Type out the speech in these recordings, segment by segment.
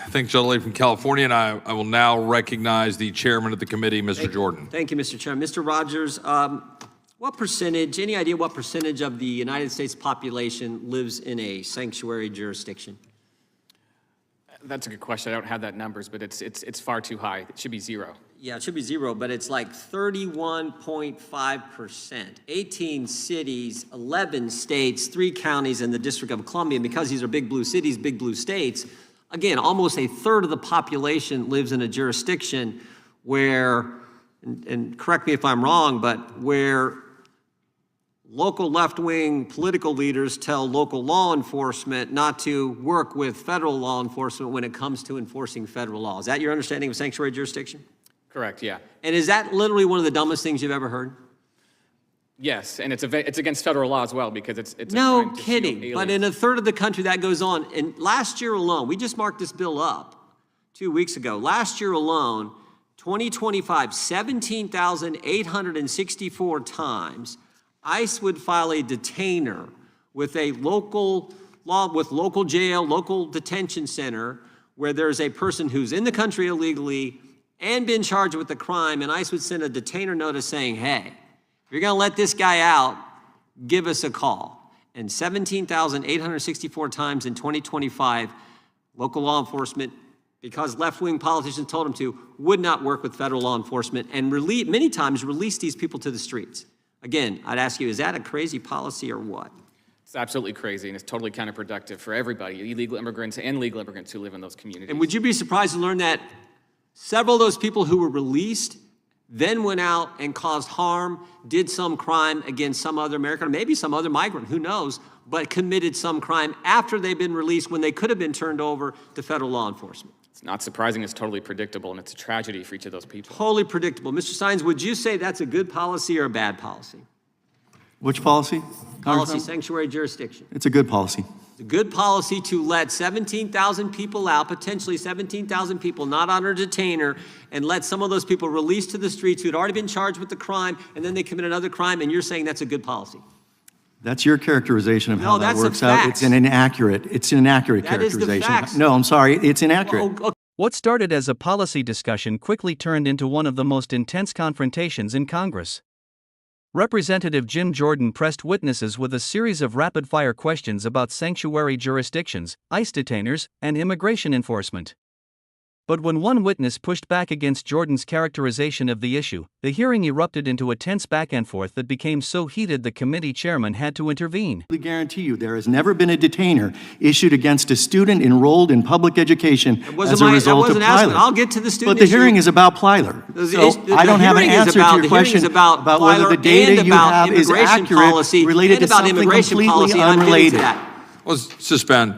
Thanks, gentleman from California, and I will now recognize the chairman of the committee, Mr. Jordan. Thank you, Mr. Chairman. Mr. Rogers, what percentage, any idea what percentage of the United States population lives in a sanctuary jurisdiction? That's a good question. I don't have that numbers, but it's far too high. It should be zero. Yeah, it should be zero, but it's like 31.5%. 18 cities, 11 states, 3 counties, and the District of Columbia. And because these are big blue cities, big blue states, again, almost a third of the population lives in a jurisdiction where, and correct me if I'm wrong, but where local left-wing political leaders tell local law enforcement not to work with federal law enforcement when it comes to enforcing federal law. Is that your understanding of sanctuary jurisdiction? Correct, yeah. And is that literally one of the dumbest things you've ever heard? Yes, and it's against federal law as well because it's No a crime to shield kidding, aliens. but in a third of the country that goes on. And last year alone, we just marked this bill up 2 weeks ago. Last year alone, 2025, 17,864 times, ICE would file a detainer with a local jail, local detention center, where there's a person who's in the country illegally and been charged with the crime, and ICE would send a detainer notice saying, hey, if you're gonna let this guy out, give us a call. And 17,864 times in 2025, local law enforcement, because left-wing politicians told them to, would not work with federal law enforcement and many times release these people to the streets. Again, I'd ask you, is that a crazy policy or what? It's absolutely crazy, and it's totally counterproductive for everybody, illegal immigrants and legal immigrants who live in those communities. And would you be surprised to learn that several of those people who were released then went out and caused harm, did some crime against some other American, or maybe some other migrant, who knows, but committed some crime after they've been released when they could have been turned over to federal law enforcement? It's not surprising, it's totally predictable, and it's a tragedy for each of those people. Totally predictable. Mr. Sines, would you say that's a good policy or a bad policy? Which policy? Policy, sanctuary jurisdiction. It's a good policy. It's a good policy to let 17,000 people out, potentially 17,000 people not on a detainer, and let some of those people released to the streets who'd already been charged with the crime, and then they commit another crime, and you're saying that's a good policy? That's your characterization of how that works out. It's an inaccurate characterization. That is the facts. No, I'm sorry, it's inaccurate. Oh, What started as a policy discussion quickly turned into one of the most intense confrontations in Congress. Representative Jim Jordan pressed witnesses with a series of rapid-fire questions about sanctuary jurisdictions, ICE detainers, and immigration enforcement. But when one witness pushed back against Jordan's characterization of the issue, the hearing erupted into a tense back-and-forth that became so heated the committee chairman had to intervene. I guarantee you there has never been a detainer issued against a student enrolled in public education as a result of Plyler. I'll get to the student But the issue. hearing is about Plyler. So I don't have an answer to your question about whether the data you have is accurate related to something completely unrelated. Let's suspend.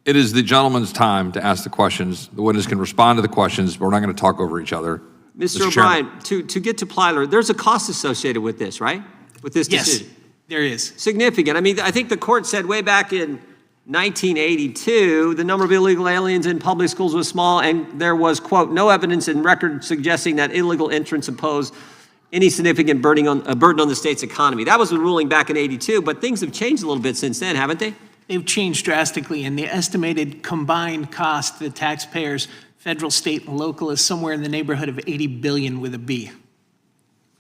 It is the gentleman's time to ask the questions. The witness can respond to the questions, but we're not going to talk over each other. Mr. O'Brien, to get to Plyler, there's a cost associated with this, right? With this decision. Yes, there is. Significant. I mean, I think the court said way back in 1982, the number of illegal aliens in public schools was small, and there was, quote, no evidence in record suggesting that illegal entrants impose any significant burden on the state's economy. That was the ruling back in 82, but things have changed a little bit since then, haven't they? They've changed drastically, and the estimated combined cost to the taxpayers, federal, state, and local, is somewhere in the neighborhood of $80 billion with a B.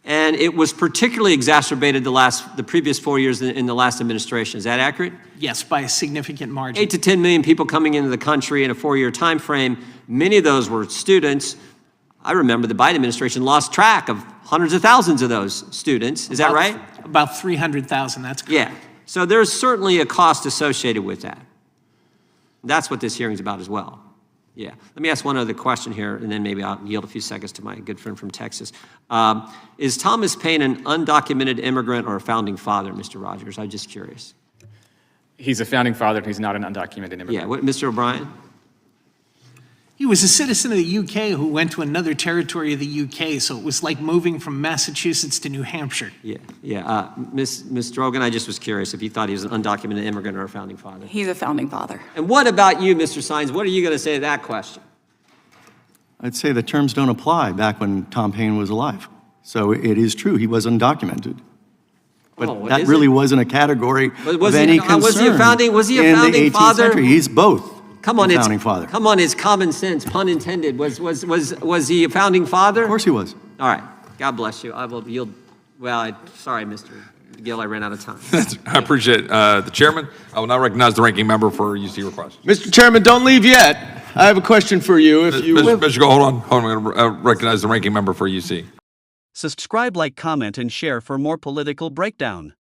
And it was particularly exacerbated the previous 4 years in the last administration. Is that accurate? Yes, by a significant margin. 8 to 10 million people coming into the country in a 4-year time frame. Many of those were students. I remember the Biden administration lost track of hundreds of thousands of those students. Is that right? About 300,000, that's correct. Yeah. So there's certainly a cost associated with that. That's what this hearing's about as well. Yeah. Let me ask one other question here, and then maybe I'll yield a few seconds to my good friend from Texas. Is Thomas Paine an undocumented immigrant or a founding father, Mr. Rogers? I'm just curious. He's a founding father, and he's not an undocumented immigrant. Yeah. Mr. O'Brien? He was a citizen of the UK who went to another territory of the UK, so it was like moving from Massachusetts to New Hampshire. Yeah, yeah. Ms. Drogan, I just was curious if you thought he was an undocumented immigrant or a founding father. He's a founding father. And what about you, Mr. Sines? What are you going to say to that question? I'd say the terms don't apply back when Tom Paine was alive. So it is true, he was undocumented. But that really wasn't a category of any concern. Was he a founding in the 18th father? Century. He's both. Come on, and it's founding father. come on, it's common sense, pun intended. Was he a founding father? Of course he was. All right. God bless you. I will yield. Well, sorry, Mr. Gill, I ran out of time. I appreciate it. The chairman, I will now recognize the ranking member for UC request. Mr. Chairman, don't leave yet. I have a question for you. If you Mr. Go, hold on. I'm going to recognize the ranking member for UC. Subscribe, like, comment, and share for more political breakdown.